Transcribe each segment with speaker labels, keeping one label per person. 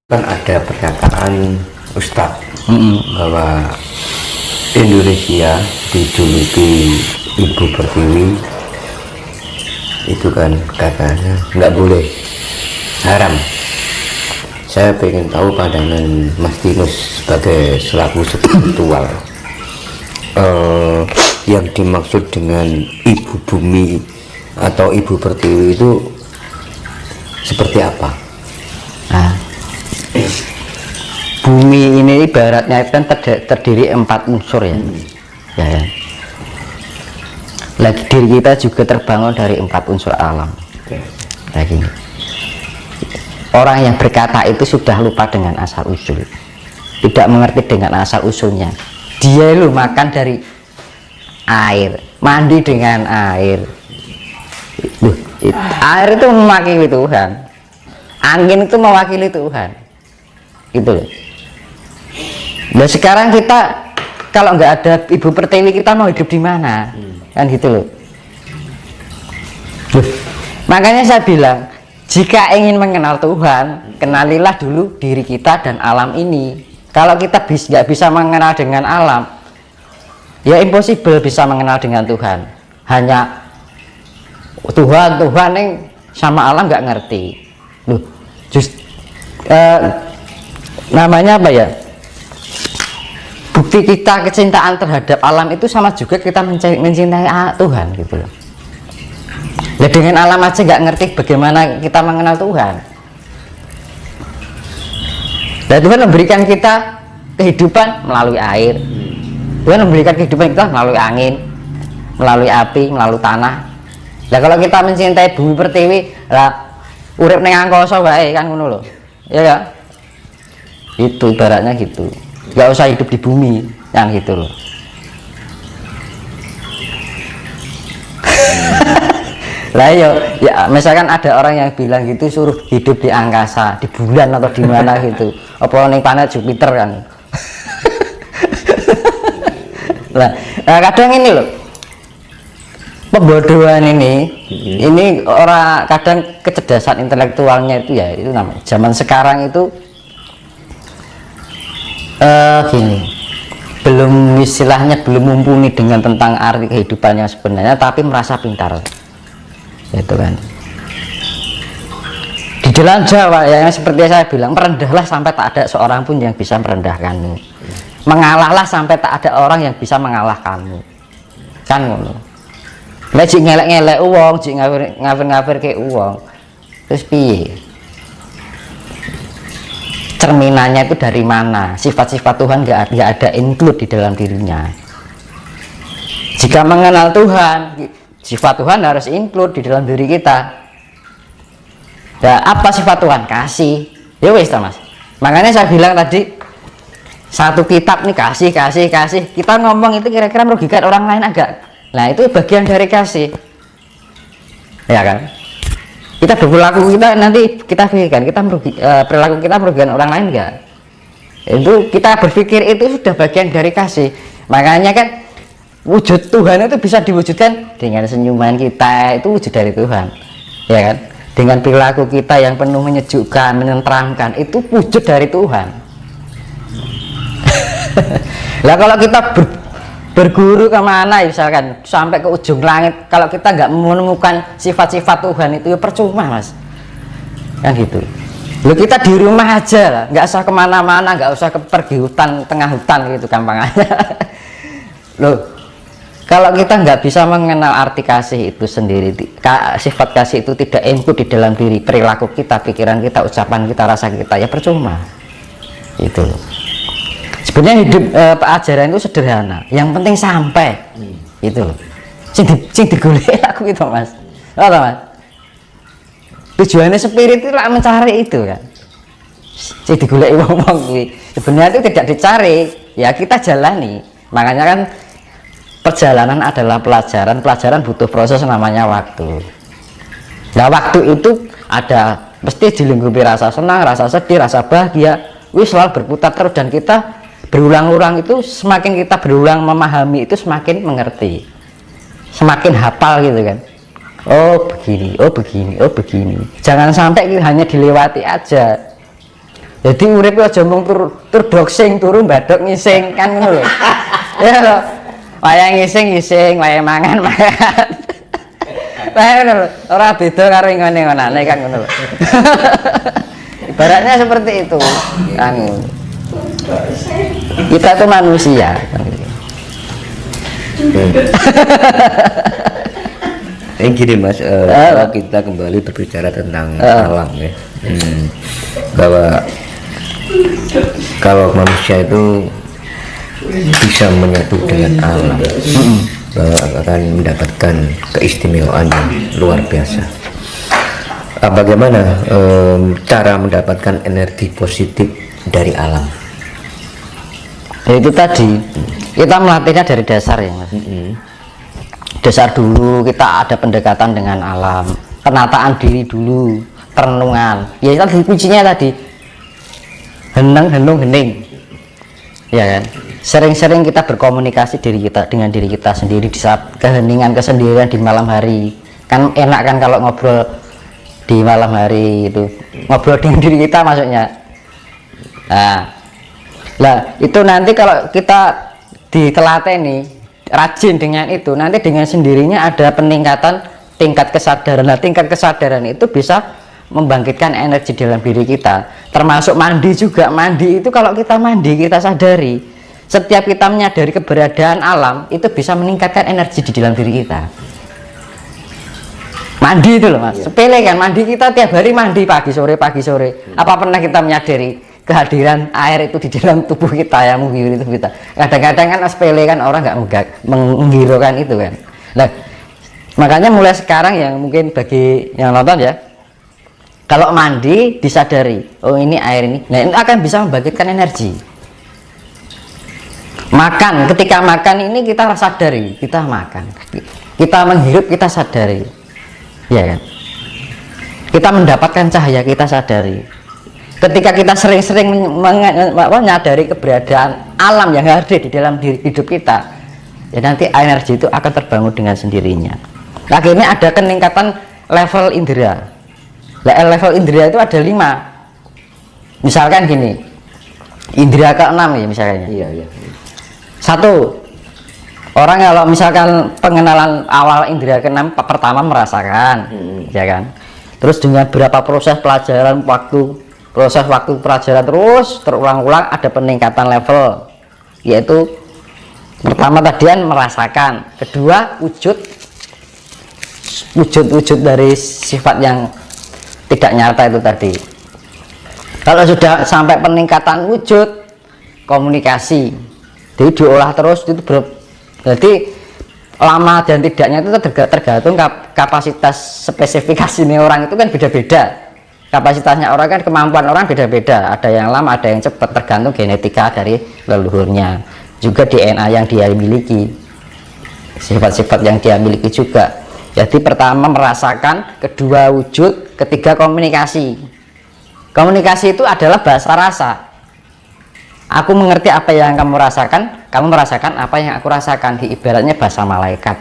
Speaker 1: Kan ada pernyataan Ustadz bahwa Indonesia dijuluki Ibu Pertiwi, itu kan katanya nggak boleh, haram. Saya pengen tahu pandangan Mas Tinus sebagai selaku spiritual, yang dimaksud dengan Ibu Bumi atau Ibu Pertiwi itu seperti apa?
Speaker 2: Bumi ini ibaratnya kan terdiri 4 unsur ya. Ya. Lagi diri kita juga terbangun dari 4 unsur alam. Kayak gini. Orang yang berkata itu sudah lupa dengan asal usul, tidak mengerti dengan asal usulnya. Dia lu makan dari air, mandi dengan air. Air itu mewakili Tuhan, angin itu mewakili Tuhan, gitu loh. Nah sekarang kita kalau nggak ada Ibu Pertiwi, kita mau hidup di mana? Kan gitu loh. Makanya saya bilang, jika ingin mengenal Tuhan, kenalilah dulu diri kita dan alam ini. Kalau kita nggak bisa mengenal dengan alam, ya impossible bisa mengenal dengan Tuhan. Hanya Tuhan yang sama alam nggak ngerti. Loh, namanya apa ya? Bukti kita kecintaan terhadap alam itu sama juga kita mencintai Tuhan, gitu loh. Ya dengan alam aja nggak ngerti bagaimana kita mengenal Tuhan. Dan Tuhan memberikan kita kehidupan melalui air. Tuhan memberikan kehidupan kita melalui angin, melalui api, melalui tanah. Nah kalau kita mencintai Bumi Pertiwi, lah urip ning angkasa wae kan ngono lho. Ya ya. Itu ibaratnya gitu. Nggak usah hidup di bumi, yang gitu loh. Lah ya misalkan ada orang yang bilang gitu, suruh hidup di angkasa, di bulan atau di mana gitu, apa ning planet Jupiter kan. Nah kadang ini loh, pembodohan ini orang kadang kecerdasan intelektualnya itu ya, itu namanya zaman sekarang itu gini, belum istilahnya belum mumpuni dengan tentang arti kehidupan yang sebenarnya, tapi merasa pintar, itu kan. Di dalam Jawa ya, yang seperti saya bilang, merendahlah sampai tak ada seorang pun yang bisa merendahkanmu, mengalahlah sampai tak ada orang yang bisa mengalahkanmu, kan ngono. Nek jik ngelek-ngelek uang, jik ngafir-ngafir ke uang, terus piye? Cerminannya itu dari mana? Sifat-sifat Tuhan nggak ada include di dalam dirinya. Jika mengenal Tuhan, sifat Tuhan harus include di dalam diri kita. Ya, apa sifat Tuhan? Kasih. Ya wis Mas. Makanya saya bilang tadi, satu kitab nih kasih. Kita ngomong itu kira-kira merugikan orang lain agak. Nah itu bagian dari kasih. Ya kan? Kita berperilaku kita nanti kita pikirkan perilaku kita merugikan orang lain enggak? Itu kita berpikir itu sudah bagian dari kasih. Makanya kan wujud Tuhan itu bisa diwujudkan dengan senyuman kita, itu wujud dari Tuhan, ya kan? Dengan perilaku kita yang penuh menyejukkan, menenteramkan, itu wujud dari Tuhan. Lah kalau kita berguru kemana misalkan sampai ke ujung langit, kalau kita nggak menemukan sifat-sifat Tuhan itu ya percuma Mas, kan gitu. Loh kita di rumah aja lah, nggak usah kemana-mana, nggak usah pergi hutan, tengah hutan gitu gampang aja. Loh kalau kita nggak bisa mengenal arti kasih itu sendiri, sifat kasih itu tidak input di dalam diri, perilaku kita, pikiran kita, ucapan kita, rasa kita, ya percuma itu. Sebenarnya hidup ajaran itu sederhana, yang penting sampai itu loh. Sing digolek aku gitu Mas. Apa Mas? Tujuannya spirit itu lah mencari itu kan. Sing digolek wong-wong kuwi. Sebenarnya itu tidak dicari, ya kita jalani. Makanya kan perjalanan adalah pelajaran butuh proses namanya waktu. Nah waktu itu ada mesti dilingkupi rasa senang, rasa sedih, rasa bahagia, wis selalu berputar terus, dan kita berulang-ulang itu, semakin kita berulang memahami itu semakin mengerti, semakin hafal gitu kan. Oh begini, oh begini, oh begini. Jangan sampai hanya dilewati aja. Jadi urip aja mung tur doxing turu mbadok ngising kan ngono lho. Ya lho. Wayang ngising, wayang mangan. Lah ngono lho. Ora beda karo ngene-ngenane kan ngono lho. Ibaratnya seperti itu. Kan. Kita itu manusia.
Speaker 1: Gini Mas, kalau kita kembali berbicara tentang alam ya, bahwa kalau manusia itu bisa menyatu dengan alam, bahwa akan mendapatkan keistimewaan yang luar biasa. Bagaimana cara mendapatkan energi positif dari alam?
Speaker 2: Ya, itu tadi kita melatihnya dari dasar ya Mas. Dasar dulu kita ada pendekatan dengan alam, penataan diri dulu, perenungan. Ya tadi kuncinya tadi hening, ya kan. Sering-sering kita berkomunikasi dengan diri kita sendiri di saat keheningan kesendirian di malam hari. Kan enak kan kalau ngobrol di malam hari itu, ngobrol dengan diri kita maksudnya. Nah, itu nanti kalau kita ditelateni rajin dengan itu, nanti dengan sendirinya ada peningkatan tingkat kesadaran. Nah, tingkat kesadaran itu bisa membangkitkan energi dalam diri kita, termasuk mandi juga. Mandi itu kalau kita mandi, kita sadari setiap kita menyadari keberadaan alam, itu bisa meningkatkan energi di dalam diri kita. Mandi itu loh Mas, sepele kan. Mandi kita tiap hari mandi pagi sore. Apa pernah kita menyadari kehadiran air itu di dalam tubuh kita, yang menghiraukan tubuh kita? Kadang-kadang kan sepele kan, orang nggak menghiraukan itu kan. Nah, makanya mulai sekarang yang mungkin bagi yang nonton ya, kalau mandi disadari, oh ini air ini, nah itu akan bisa membangkitkan energi. Makan, ketika makan ini kita sadari, kita makan, kita menghirup, kita sadari, ya kan. Kita mendapatkan cahaya, kita sadari. Ketika kita sering-sering menyadari keberadaan alam yang hadir di dalam hidup kita, ya nanti energi itu akan terbangun dengan sendirinya. Akhirnya ada peningkatan level indera. Level indera itu ada 5. Misalkan gini, indera ke-6 ya misalnya.
Speaker 1: Iya.
Speaker 2: 1, orang kalau misalkan pengenalan awal indera ke-6 pertama merasakan, ya kan. Terus dengan beberapa proses pelajaran waktu pelajaran terus terulang-ulang, ada peningkatan level, yaitu pertama tadian merasakan, kedua wujud dari sifat yang tidak nyata itu tadi. Kalau sudah sampai peningkatan wujud, komunikasi, jadi diolah terus itu berarti lama dan tidaknya itu tergantung kapasitas spesifikasi nih orang itu kan beda-beda. Kapasitasnya orang kan, kemampuan orang beda-beda, ada yang lama, ada yang cepat, tergantung genetika dari leluhurnya, juga DNA yang dia miliki, sifat-sifat yang dia miliki juga. Jadi pertama merasakan, kedua wujud, ketiga komunikasi. Komunikasi itu adalah bahasa rasa. Aku mengerti apa yang kamu rasakan, kamu merasakan apa yang aku rasakan. Di ibaratnya bahasa malaikat.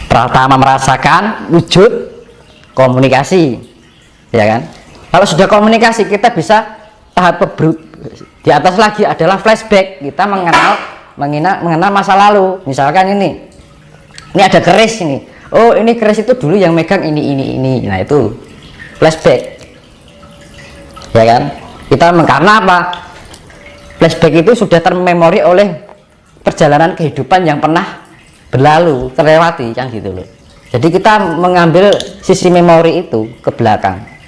Speaker 2: Pertama merasakan, wujud, komunikasi. Ya kan. Kalau sudah komunikasi, kita bisa tahap di atas lagi adalah flashback. Kita mengenal masa lalu. Misalkan ini ada keris ini. Oh ini keris itu dulu yang megang ini. Nah itu flashback. Ya kan. Kita karena apa? Flashback itu sudah termemori oleh perjalanan kehidupan yang pernah berlalu, terlewati kan gitu loh. Jadi kita mengambil sisi memori itu ke belakang.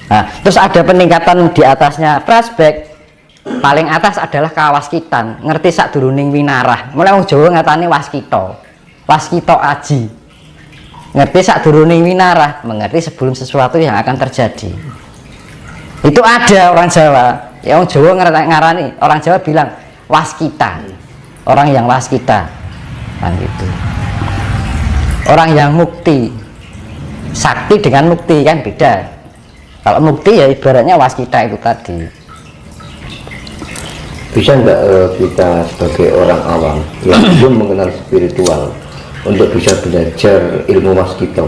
Speaker 2: Nah, terus ada peningkatan di atasnya flashback. Paling atas adalah kawaskitan. Ngerti sak duruning winarah. Mulai wong Jawa ngatane waskita. Waskita aji. Ngerti sak duruning winarah, mengerti sebelum sesuatu yang akan terjadi. Itu ada orang Jawa. Ya orang Jawa ngarani, orang Jawa bilang waskita. Orang yang waskita. Kan gitu. Orang yang mukti. Sakti dengan mukti kan beda. Kalau mukti ya ibaratnya waskita itu tadi.
Speaker 1: Bisa nggak kita sebagai orang awam yang belum mengenal spiritual untuk bisa belajar ilmu waskita?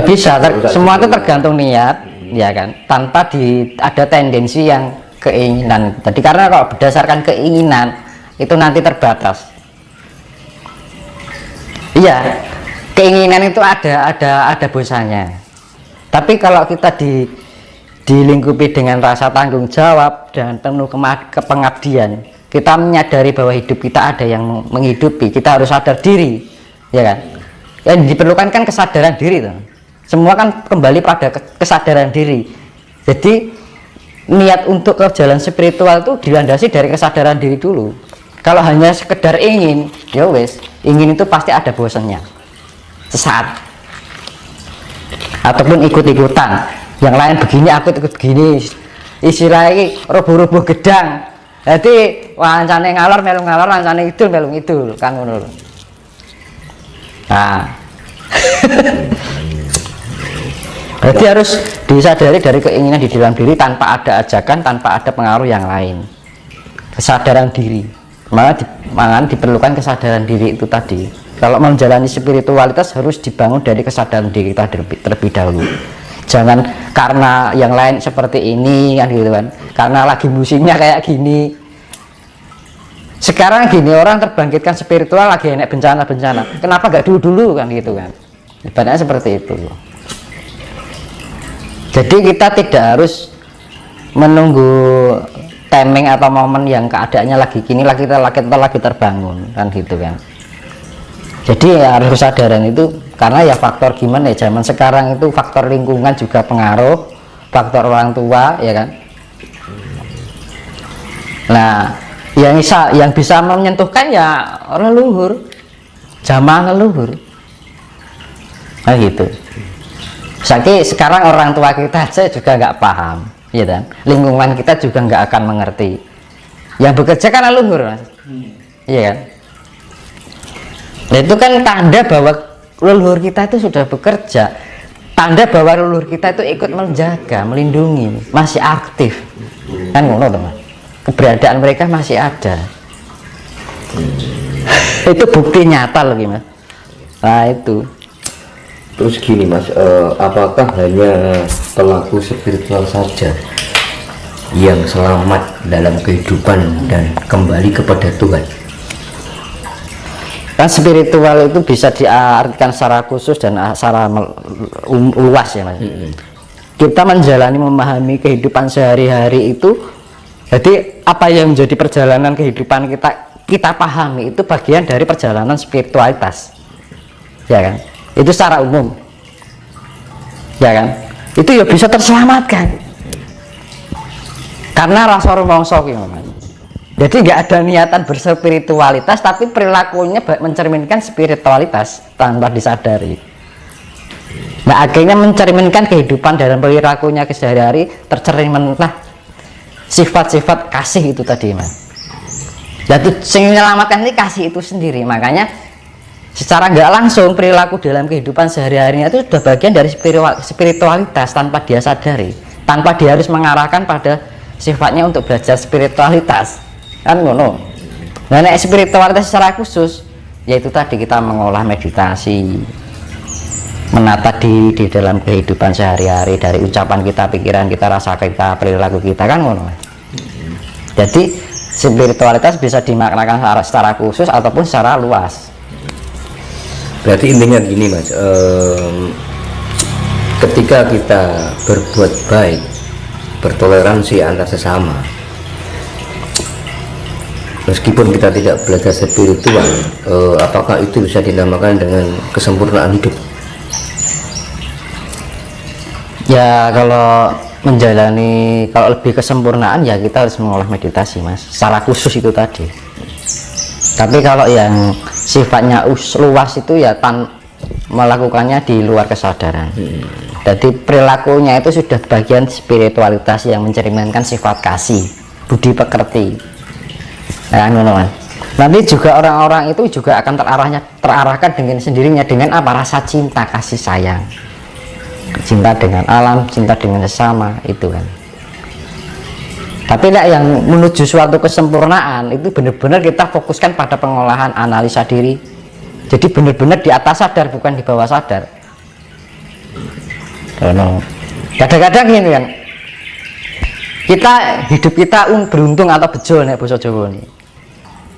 Speaker 2: Bisa, semua itu tergantung niat. ya kan, tanpa ada tendensi yang keinginan tadi, karena kalau berdasarkan keinginan itu nanti terbatas. Iya, keinginan itu ada bosannya. Tapi kalau kita dilingkupi dengan rasa tanggung jawab dan penuh kepengabdian, kita menyadari bahwa hidup kita ada yang menghidupi, kita harus sadar diri, ya kan? Yang diperlukan kan kesadaran diri, tuh. Semua kan kembali pada kesadaran diri. Jadi niat untuk ke jalan spiritual itu dilandasi dari kesadaran diri dulu. Kalau hanya sekedar ingin, ya wes, ingin itu pasti ada bosannya, sesaat, ataupun ikut-ikutan. Yang lain begini, aku ikut begini, istilahnya roboh-roboh gedang. Jadi wancane ngalor melu ngalor, wancane idul melu idul, kan ngono. Nah. Jadi harus disadari dari keinginan di dalam diri tanpa ada ajakan, tanpa ada pengaruh yang lain. Kesadaran diri. Makanya diperlukan kesadaran diri itu tadi. Kalau menjalani spiritualitas harus dibangun dari kesadaran diri kita terlebih dahulu. Jangan karena yang lain seperti ini kan gitu kan, karena lagi musimnya kayak gini. Sekarang gini, orang terbangkitkan spiritual lagi enak bencana-bencana, kenapa gak dulu kan gitu kan. Ibaratnya seperti itu. Jadi kita tidak harus menunggu timing atau momen yang keadaannya lagi gini, kita lagi terbangun kan gitu kan. Jadi ya harus kesadaran itu, karena ya faktor gimana ya, zaman sekarang itu faktor lingkungan juga pengaruh, faktor orang tua ya kan. Nah, yang bisa menyentuhkan ya leluhur, jamaah leluhur. Nah gitu. Sekarang orang tua kita aja juga nggak paham, ya kan? Lingkungan kita juga nggak akan mengerti. Yang bekerja kan leluhur, Mas. Iya kan? Nah, itu kan tanda bahwa leluhur kita itu sudah bekerja, tanda bahwa leluhur kita itu ikut menjaga, melindungi, masih aktif, kan ngono teman. Keberadaan mereka masih ada. Itu bukti nyata loh, Mas. Nah itu.
Speaker 1: Terus gini Mas, apakah hanya pelaku spiritual saja yang selamat dalam kehidupan dan kembali kepada Tuhan?
Speaker 2: Kan spiritual itu bisa diartikan secara khusus dan secara luas ya Mas. Kita menjalani, memahami kehidupan sehari-hari itu, jadi apa yang menjadi perjalanan kehidupan kita pahami itu bagian dari perjalanan spiritualitas, ya kan? Itu secara umum, ya kan? Itu ya bisa terselamatkan karena rasa rumangsa ki, Mas. Jadi nggak ada niatan berspiritualitas, tapi perilakunya mencerminkan spiritualitas tanpa disadari. Nah akhirnya mencerminkan kehidupan dalam perilakunya sehari-hari, tercerminlah sifat-sifat kasih itu tadi, Mas. Jadi yang menyelamatkan ini kasih itu sendiri. Makanya secara nggak langsung perilaku dalam kehidupan sehari-harinya itu sudah bagian dari spiritualitas tanpa dia sadari, tanpa dia harus mengarahkan pada sifatnya untuk belajar spiritualitas. Kan ngono. Nah, spiritualitas secara khusus yaitu tadi kita mengolah meditasi, menata diri di dalam kehidupan sehari-hari, dari ucapan kita, pikiran kita, rasa kita, perilaku kita, kan ngono. Jadi spiritualitas bisa dimaknakan secara khusus ataupun secara luas.
Speaker 1: Berarti intinya gini Mas, ketika kita berbuat baik, bertoleransi antar sesama, meskipun kita tidak belajar spiritual, apakah itu bisa dinamakan dengan kesempurnaan hidup?
Speaker 2: Ya kalau menjalani, kalau lebih kesempurnaan ya kita harus mengolah meditasi Mas, secara khusus itu tadi. Tapi kalau yang sifatnya luas itu ya melakukannya di luar kesadaran. Jadi perilakunya itu sudah bagian spiritualitas yang mencerminkan sifat kasih, budi pekerti. Nah, nanti juga orang-orang itu juga akan terarahkan dengan sendirinya dengan apa? Rasa cinta, kasih sayang, cinta dengan alam, cinta dengan sesama itu kan. Tapi yang menuju suatu kesempurnaan itu benar-benar kita fokuskan pada pengolahan analisa diri. Jadi benar-benar di atas sadar, bukan di bawah sadar. Kadang-kadang ini kan kita hidup kita beruntung atau bejo nek basa Jawa ini.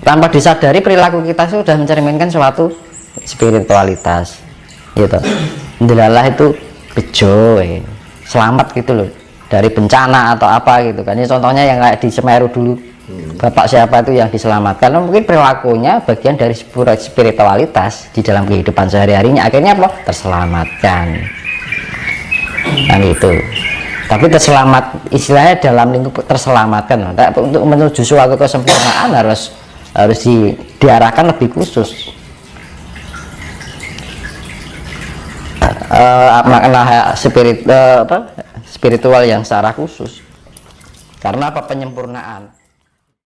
Speaker 2: Tanpa disadari perilaku kita sudah mencerminkan suatu spiritualitas. Gitu. Ndelalah itu bejo, selamat gitu loh dari bencana atau apa gitu kan. Ini contohnya yang kayak di Semeru dulu. Bapak siapa itu yang diselamatkan, mungkin perilakunya bagian dari spiritualitas di dalam kehidupan sehari-harinya, akhirnya apa? Terselamatkan. Kan itu. Tapi terselamat istilahnya dalam lingkup terselamatkan. Untuk menuju suatu kesempurnaan harus diarahkan lebih khusus. Makna spiritual yang secara khusus. Karena apa? Penyempurnaan.